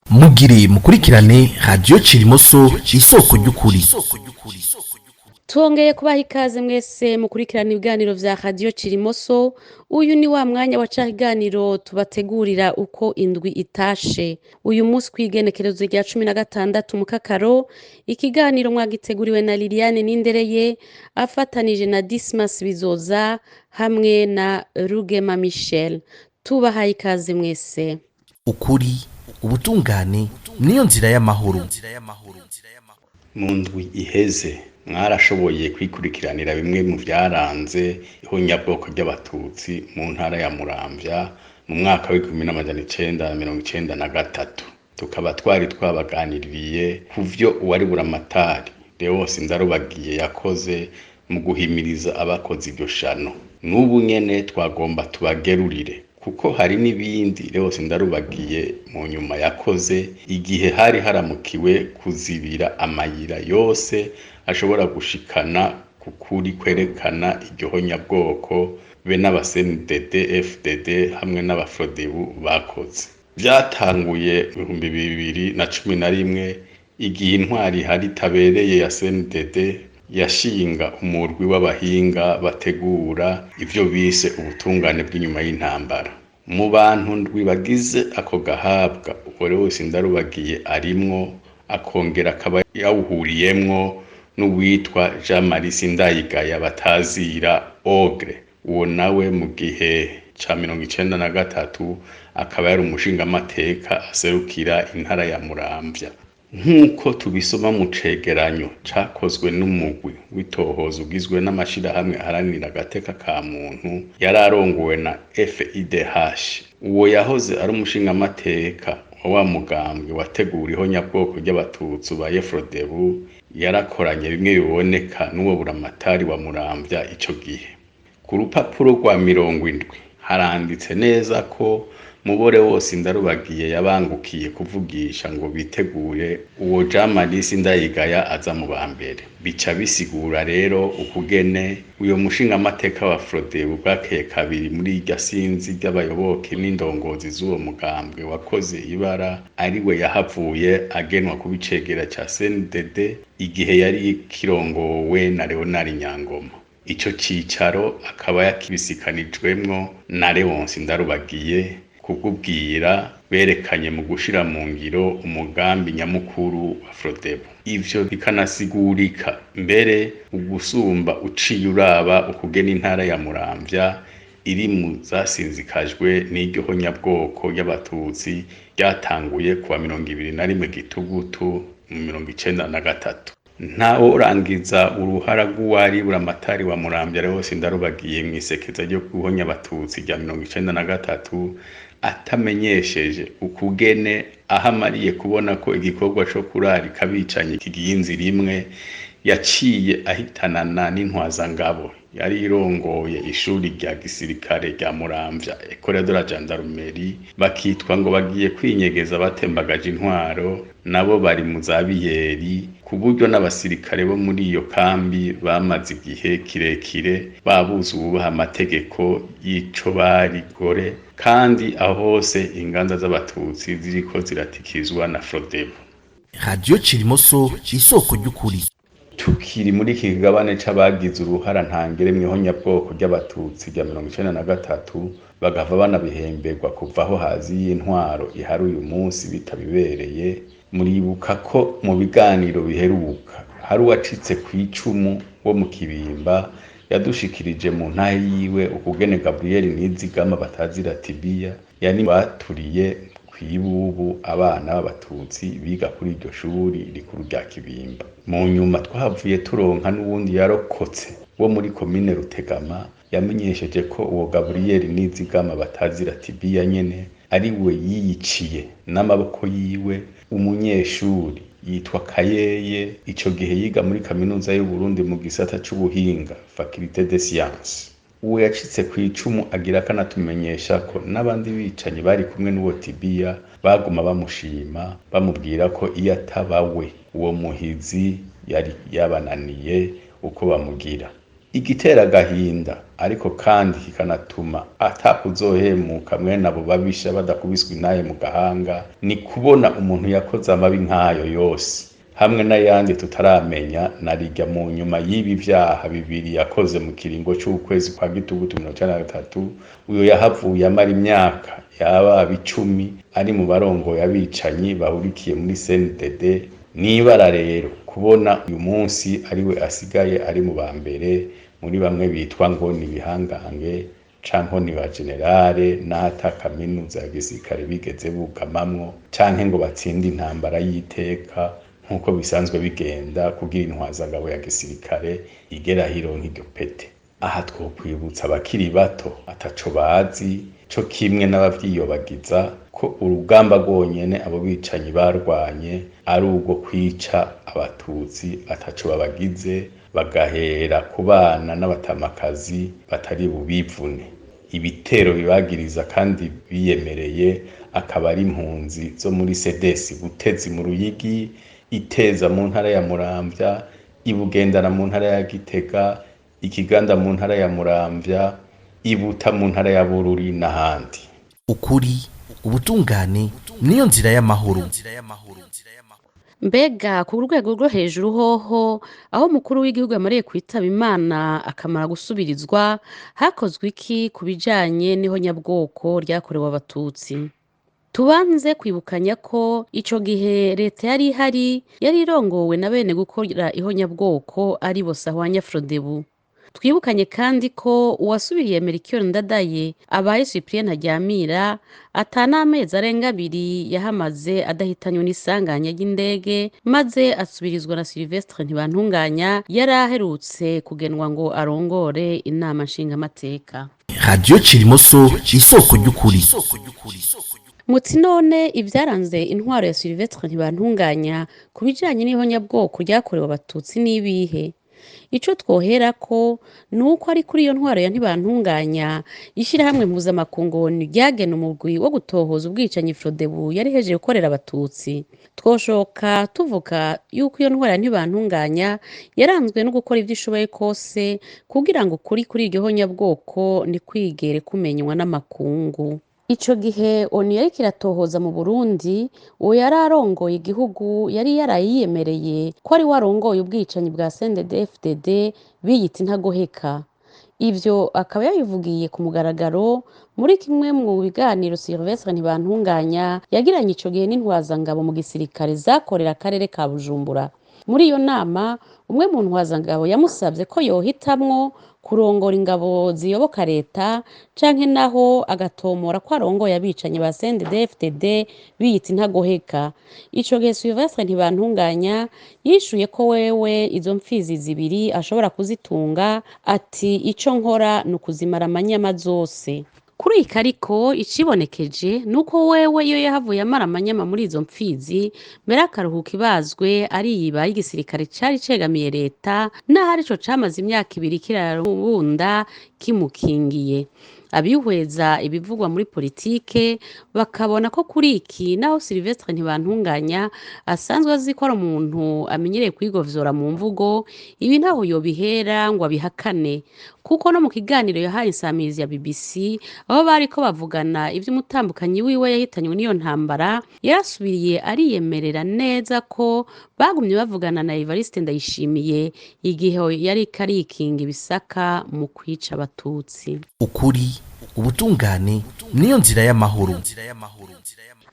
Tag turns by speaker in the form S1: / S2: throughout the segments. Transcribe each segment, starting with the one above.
S1: mugire mukurikirane radiyo Cirimoso isoko ry'ukuri.
S2: Twongeye kubaha ikaze mwese mukurikirana ibiganiro vya radiyo Cirimoso. Uyu ni wa mwanya wa ca kiganiro tubategurira uko indwi itashe. Uyu munsi kw'igenekerezo rya 16 Mukakaro, ikiganiro mwagiteguriwe na Liliane Nindereye afatanije na Dismas Bizoza hamwe na Rugema Michel. Tubahaye ikaze mwese.
S1: Ukuri, ubutungane niyo nzira y'amahoro.
S3: Mu ndwi iheze mwarashoboye kwikurikiranira bimwe mu vyaranze ihonyabwoko ry'abatutsi mu ntara ya Muramvya mu mwaka w'1993. Tukaba twari twabaganiriye kuvyo uwari buramatari Leonce Ndarubagiye yakoze mu guhimiriza abakoze iryo shano. N'ubu nyene twagomba tubagerurire kuko hari n'ibindi Leonce Ndarubagiye mu nyuma yakoze igihe hari haramukiwe kuzibira amayira yose ashobora gushikana kukuri kwerekana iryo honyabwoko be n'abaSNDD FDD hamwe n'abafrodebu bakoze. Vyatanguye 2011 igihe intwari hari tabereye ya SNDD yashinga umurwi w'abahinga bategura ivyo bise ubutungane bw'inyuma y'intambara. Mu bantu ndwi bagize ako gahabwa Leonce Ndarubagiye arimwo, akongera akaba yawuhuriyemwo n'uwitwa Jean Marie Sindayigaya batazira Ogre. Uwo nawe mu gihe ca 1993 akaba yari umushingamateka aserukira intara ya Muramvya. Nk'uko tubisoma mu cegeranyo cakozwe n'umugwi w'itohoza ugizwe n'amashirahamwe aharanira agateka ka muntu yararongowe na FIDH. Uwo yahoze ari umushingamateka wa mugambwe wategura ihonyabwoko ry'abatutsi ba Frodebu yarakoranye bimwe biboneka n'uwo buramatari wa Muramvya ico gihe. Ku rupapuro rwa 70 haranditse neza ko Mubore wose Ndarubagiye yabangukiye kuvugisha ngo biteguye uwo Jean Marie Sindayigaya aza mu bambere. Bica bisigura rero ukugene uyo mushingamateka wa Frodebu bwakeye kabiri muri irya sinzi ry'abayoboke n'indongozi z'uwo mugambwe wakoze ibara ariwe yahavuye agenwa ku bicegera ca SNDD igihe yari kirongowe na Leonard Nyangoma. Ico cicaro akaba yakibisikanijwemwo na Leonce Ndarubagiye kukubwira berekanye mu gushira mu ngiro umugambi nyamukuru wa Frodebu. Ivyo bikanasigurika mbere ugusumba uciye uraba ukugena intara ya Muramvya iri mu zasinzikajwe n'iryo honyabwoko y'abatutsi ryatanguye kuwa 21 Gitugutu mu 1993. Ntawo urangiza uruhara rw'uwari buramatari wa Muramvya Leonce Ndarubagiye mw'isekeza ryo guhonya abatutsi rya 1993 atamenyesheje ukugene ahamariye kubona ko igikorwa co kurarika abicanyi kigiye inzira imwe yaciye ahitanana n'intwazangabo yari irongoye ishuri rya gisirikare rya Muramvya Ecole de la Gendarmerie, bakitwa ngo bagiye kwinyegeza batembagaje intwaro, nabo bari mu zabiyeri ku buryo n'abasirikare bo muri iyo kambi bamaze igihe kirekire babuze ububaha amategeko y'ico bari gore, kandi aho hose inganza z'abatutsi ziriko ziratikizwa na Frodebu.
S1: radiyo Cirimoso isoko ry'ukuri.
S3: Tukiri muri iki kigabane c'abagize uruhara ntangere mw'ihonyabwoko ry'abatutsi rya 1993 bagava banabihemberwa kuva aho hazi y'intwaro ihari uyu munsi bitabibereye. Muribuka ko mu biganiro biheruka hari uwacitse kw'icumu wo mu Kibimba yadushikirije mu ntahe yiwe ukugene Gabriel Nizigama batazira Tibia yani baturiye kwibubu abana b'abatutsi biga kuri iryo shuri rikuru rya Kibimba. Mu nyuma twahavuye turonka n'uwundi yarokotse wo muri komine Rutegama yamenyesheje ko uwo Gabriel Nizigama batazira Tibia nyene ari we yiyiciye n'amaboko yiwe umunyeshuri yitwa Kayeye, ico gihe yiga muri kaminuza y'u Burundi mu gisata c'ubuhinga Faculté des Sciences. Uwo yacitse kw'icumu agira kanatumenyesha ko n'abandi bicanyi bari kumwe n'uwo Tibia baguma bamushima bamubwira ko iyo atabawe uwo muhizi yari yabananiye uko bamugira. igitera agahinda ariko kandi kikanatuma atakuzohemuka mwene abo babisha badakubiswe intahe mu gahanga ni kubona umuntu yakoze amabi nk'ayo yose hamwe n'ayandi tutaramenya narirya mu nyuma y'ibi vyaha bibiri yakoze mu kiringo c'ukwezi kwa gitugutu 1993 uyo yahavuye amara imyaka yaba 10 ari mu barongoye abicanyi bahurikiye muri CNDD. Nibara rero kubona uyu munsi ariwe asigaye ari mu bambere muri bamwe bitwa ngo ni bihangange canke ni ba generale n'ata kaminuza ya gisirikare bigeze bugamamwo canke ngo batsinde intambara y'iteka nkuko bisanzwe bigenda kugira intwazangabo ya gisirikare igera hironka iryo pete. Aha twokwibutsa abakiri bato ataco bazi co kimwe n'abavyiyobagiza ko urugamba rwonyene abo bicanyi barwanye ari urwo kwica abatutsi ataco babagize, bagahera ku bana n'abatamakazi batari bubivune. Ibitero bibagiriza kandi biyemereye akaba ari impunzi zo muri Sedesi Butezi mu Ruyigi, Iteza mu ntara ya Muramvya, Ibugendana mu ntara ya Gitega, Ikiganda mu ntara ya Muramvya, Ibuta mu ntara ya Bururi n'ahandi.
S1: Ukuri, ubutungane niyo nzira y'amahoro.
S2: Mbega ku rwego rwo hejuru hoho aho umukuru w'igihugu yamariye kwitaba Imana akamara gusubirizwa, hakozwe iki ku bijanye n'ihonyabwoko ryakorewe abatutsi? Tubanze kwibukanya ko ico gihe leta yari ihari yari irongowe na bene gukora ihonyabwoko ari bo Sahwanya Frodebu. Twibukanye kandi ko uwasubiriye Melchior Ndadaye abaye Cyprien Ntaryamira atanamezi arenga 2 yahamaze adahitanywe n'isanganya ry'indege, maze asubirizwa na Sylvestre Ntibantunganya yari aherutse kugenwa ngo arongore inama nshingamateka.
S1: Radio Cirimoso isoko ry'ukuri.
S2: Muti none ivyaranze intwaro ya Sylvestre Ntibantunganya ku bijanye n'ihonyabwoko ryakorewe abatutsi n'ibihe? Ico twoherako nuko ari kuri iyo ntwaro ya Ntibantunganya ishirahamwe mpuzamakungu ryagena umugwi wo gutohoza ubwicanyi Frodebu yari hejeje gukorera abatutsi. Twoshoka tuvuga yuko iyo ntwaro ya Ntibantunganya yaranzwe no gukora ivyo ishoboye kose kugira ngo kuri iryo honyabwoko ni kwigere kumenywa n'amakungu. Ico gihe ONU yariko iratohoza mu Burundi, uwo yari arongoye igihugu yari yarayiyemereye ko ari warongoye ubwicanyi bwa CNDD-FDD biyita intagoheka. Ivyo akaba yabivugiye ku mugaragaro muri kimwe mu biganiro Sylvestre Ntibantunganya yagiranye ico gihe n'intwazangabo mu gisirikare zakorera akarere ka Bujumbura. Muri iyo nama umwe mu ntwazangabo yamusavye ko yohitamwo kurongora ingabo ziyoboka leta canke naho agatomora ko arongoye abicanyi ba CNDD-FDD biyita intagoheka. Ico gihe Sylvestre Ntibantunganya yishuye ko wewe izo mpfizi zibiri ashobora kuzitunga, ati ico nkora ni ukuzimara amanyama zose. Kuri iki ariko icibonekeje nuko wewe iyo yahavuye amara amanyama muri izo mpfizi, mbere akaruhuka ibazwe ariyiba y'igisirikare cari cegamiye leta, naho arico camaze imyaka 2 kirarubunda kimukingiye. Abihweza ibivugwa muri politike bakabona ko kuri iki naho Sylvestre Ntibantunganya asanzwe azi ko ari umuntu amenyereye kwigovzora mu mvugo, ibi ntaho yobihera ngo abihakane, kuko no mu kiganiro yahaye insamizi ya BBC aho bariko bavugana ivy'umutambukanyi wiwe yahitanywe n'iyo ntambara, yarasubiriye ariyemerera neza ko bagumye bavugana na Evariste Ndayishimiye igihe yari karikinga ibisaka mu kwica abatutsi.
S1: Ukuri, ubutungane niyo nzira y'amahoro.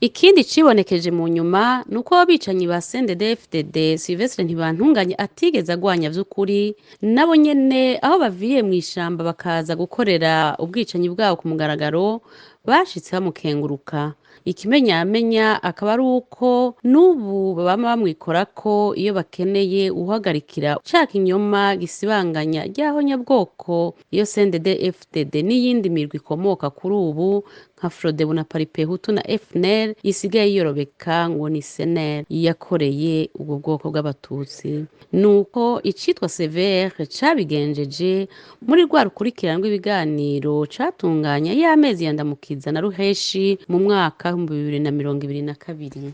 S2: Ikindi cibonekeje mu nyuma nuko abicanyi ba CNDD-FDD Sylvestre Ntibantunganya atigeze agwanya vy'ukuri, nabo nyene aho baviye mu ishamba bakaza gukorera ubwicanyi bwabo ku mugaragaro bashitse bamukenguruka. Ikimenyamenya akaba ari uko n'ubu bama bamwikorako iyo bakeneye uhagarikira ca kinyoma gisibanganya ryaho nyabwoko iyo CNDD-FDD n'iyindi mirwi ikomoka kuri ubu nka Frodebu na Paripehutu na FNL isigaye yiyorobeka ngo ni CNL yakoreye ubwo bwoko bw'abatutsi. Nuko icitwa CVR cabigenjeje muri rwa rukurikirana rw'ibiganiro catunganya y'amezi yandamukiza na ruheshi mu mwaka 2022.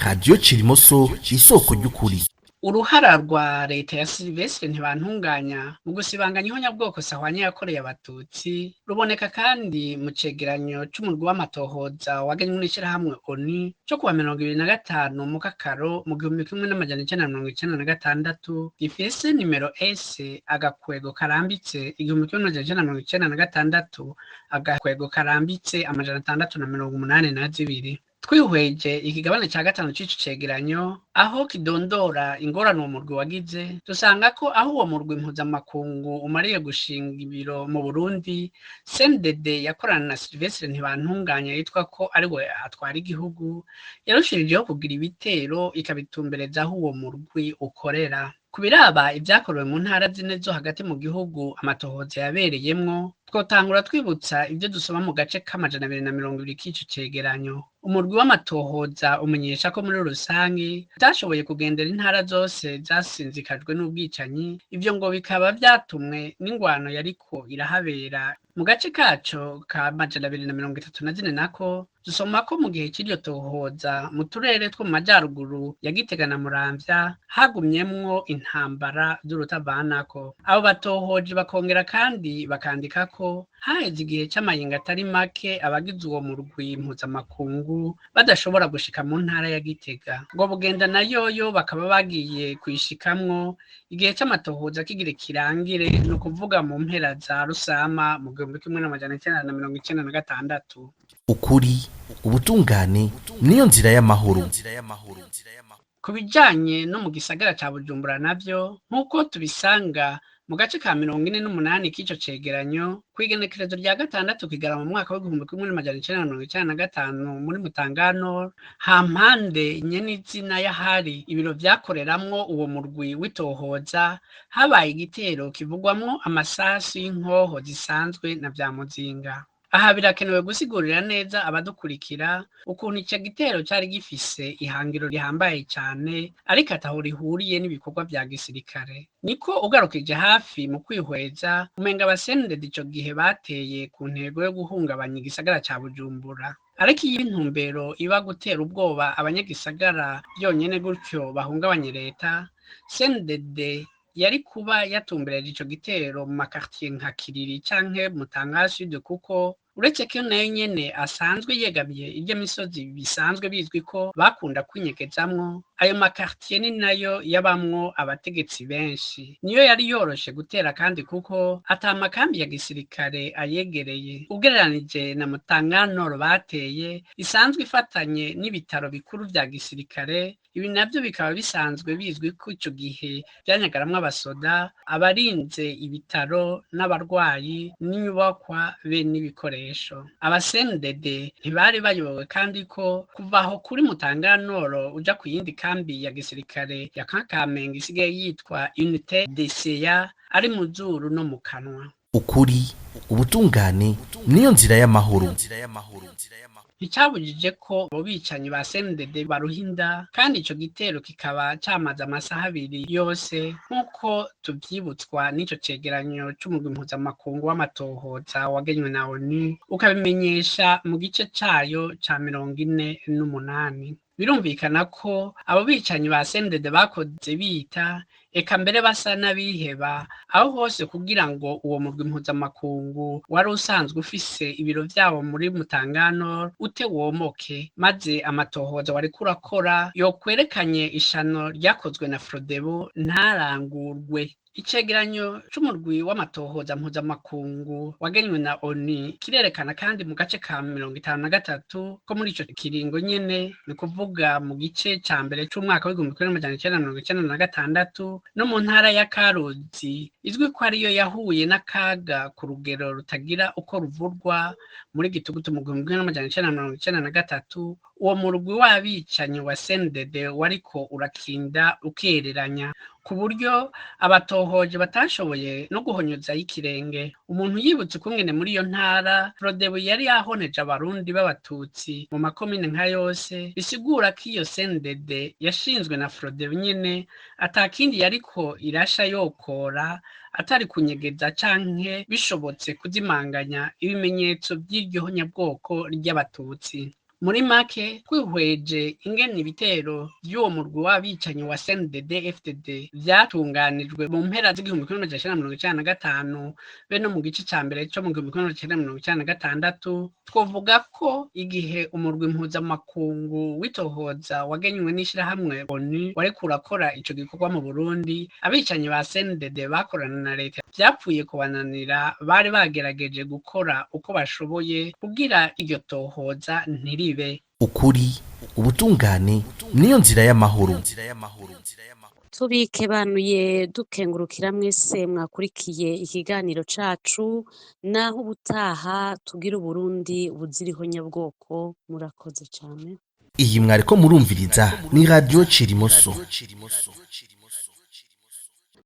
S1: Radio Cirimoso isoko ry'ukuri.
S4: uruhara rwa leta ya Sylvestre Ntibantunganya mu gusibanganya ihonyabwoko Sahwanya yakoreye abatutsi ruboneka kandi mu cegeranyo c'umurwi w'amatohoza wagenywe n'ishirahamwe ONU co kuwa 2025 mu Kakaro mu 1996 gifise nimero S agakwego karambitse 1996 agakwego karambitse 682. Twihweje ikigabane ca gatanu c'ico cegeranyo aho kidondora ingorane uwo murwi wagize dusanga ko aho uwo murwi mpuzamakungu umariye gushinga ibiro mu Burundi CNDD yakorana na Sylvestre Ntibantunganya yitwa ko ari we atwara igihugu yarushirijeho kugira ibitero ikabitumbereza aho uwo murwi ukorera. Kubiraba ivyakorewe mu ntara zine zo hagati mu gihugu amatohoza yabereyemwo twotangura twibutsa ivyo dusoma mu gace k'220 k'ico cegeranyo. Umurwi w'amatohoza umenyesha ko muri rusangi utashoboye kugendera intara zose zasinzikajwe n'ubwicanyi, ivyo ngo bikaba vyatumwe n'ingwano yariko irahabera. Mu gace kaco ka 234 nako dusoma ko mu gihe c'iryo tohoza mu turere two mu majaruguru ya Gitega na Muramvya hagumyemwo intambara z'urutavanako. Abo batohoje bakongera kandi bakandika ko haheze igihe c'amayinga atari make abagize uwo murwi mpuzamakungu badashobora gushika mu ntara ya Gitega, ngo bugenda na yoyo bakaba bagiye kuyishikamwo igihe c'amatohoza kigira kirangire, ni ukuvuga mu mpera za Rusama mu 1996.
S1: ukuri ubutungane niyo nzira y'amahoro.
S4: Ku bijanye no mu gisagara ca Bujumbura navyo nk'uko tubisanga mu gace ka 48 k'ico cegeranyo kw'igenekerezo rya gatandatu Kigarama mu mwaka w'1995 muri Mutangano hampande nyenizina yahari ibiro vyakoreramwo uwo murwi witohoza habaye igitero kivugwamwo amasasu y'inkoho zisanzwe na vya muzinga. Aha birakenewe gusigurira neza abadukurikira ukuntu ico gitero cari gifise ihangiro rihambaye cane ariko ataho rihuriye n'ibikorwa vya gisirikare. Niko ugarukije hafi mu kwihweza umenga abasendede ico gihe bateye ku ntego yo guhungabanya igisagara ca Bujumbura. Ariko iyo intumbero iba gutera ubwoba abanyagisagara byonyene gutyo bahungabanye leta, CNDD yari kuba yatumbereje ico gitero mu makartier nka Kiriri canke Mutanga Sud, kuko uretse ko nayo nyene asanzwe yegamiye iryo misozi bisanzwe bizwi ko bakunda kwinyegezamwo, ayo makartier ni nayo yabamwo abategetsi benshi. Niyo yari yoroshe gutera kandi kuko ata makambi ya gisirikare ayegereye. Ugereranije na Mutangano bateye isanzwe ifatanye n'ibitaro bikuru vya gisirikare, ibi navyo bikaba bisanzwe bizwi ko ico gihe vyanyagaramwo abasoda, abarinze ibitaro n'abarwayi n'inyubakwa be n'ibikoresho. Abasendede ntibari bayobowe kandi ko kuvaho kuri Mutanganoro uja ku yindi kambi ya gisirikare ya Kamenge isigaye yitwa Unité DCA ari mu zuru no mu kanwa.
S1: ukuri ubutungane niyo nzira y'amahoro.
S4: Nticabujije ko abo bicanyi ba CNDD baruhinda kandi ico gitero kikaba camaze amasaha abiri yose nk'uko tuvyibutswa n'ico cegeranyo c'umurwi mpuzamakungu w'amatohoza wagenywe na ONU ukabimenyesha mu gice cayo ca 48. Birumvikana ko abo bicanyi ba CNDD bakoze bita eka mbere basa n'abiheba aho hose kugira ngo uwo murwi mpuzamakungu wari usanzwe ufise ibiro vyabo muri Mutangano ute womoke, maze amatohoza wari kurakora yokwerekanye ishano ryakozwe na Frodebo ntarangurwe. Icegeranyo c'umurwi w'amatohoza mpuzamakungu wagenywe na ONU kirerekana kandi mu gace ka 53 ko muri ico kiringo nyene, ni kuvuga mu gice ca mbere c'umwaka w'1996 no mu ntara ya Karuzi izwi ko ariyo yahuye n'akaga ku rugero rutagira uko ruvurwa muri Gitugutu mu 1993, uwo murwi w'abicanyi wa CNDD wariko urakinda ukereranya ku buryo abatohoje batashoboye no guhonyoza y'ikirenge. Umuntu yibutse ukungene muri iyo ntara Frodebo yari yahoneje abarundi b'abatutsi mu makomine nka yose, bisigura ko iyo CNDD yashinzwe na Frodebo nyene atakindi yariko irasha yokora atari kunyegeza canke bishobotse kuzimanganya ibimenyetso by'iryo honyabwoko ry'abatutsi. muri make twihweje ingene ibitero vy'uwo murwi w'abicanyi wa CNDD FDD vyatunganijwe mu mpera z'igihumbi kimwe n'amajana icenda na mirongo icenda na gatanu be no mu gice ca mbere co mu gihumbi kimwe n'amajana icenda na mirongo icenda na gatandatu, twovuga ko igihe umurwi mpuzamakungu w'itohoza wagenywe n'ishirahamwe ONU wariko urakora ico gikorwa mu Burundi, abicanyi ba CNDD bakorana na leta vyapfuye kubananira, bari bagerageje gukora uko bashoboye kugira iryo tohoza ntiribe.
S1: ukuri ubutungane niyo nzira y'amahoro.
S2: tubikebanuye dukengurukira mwese mwakurikiye ikiganiro cacu, naho ubutaha tugira Uburundi buziriho nyabwoko. Murakoze cane.
S1: Iyi mwariko murumviriza ni Radio Cirimoso.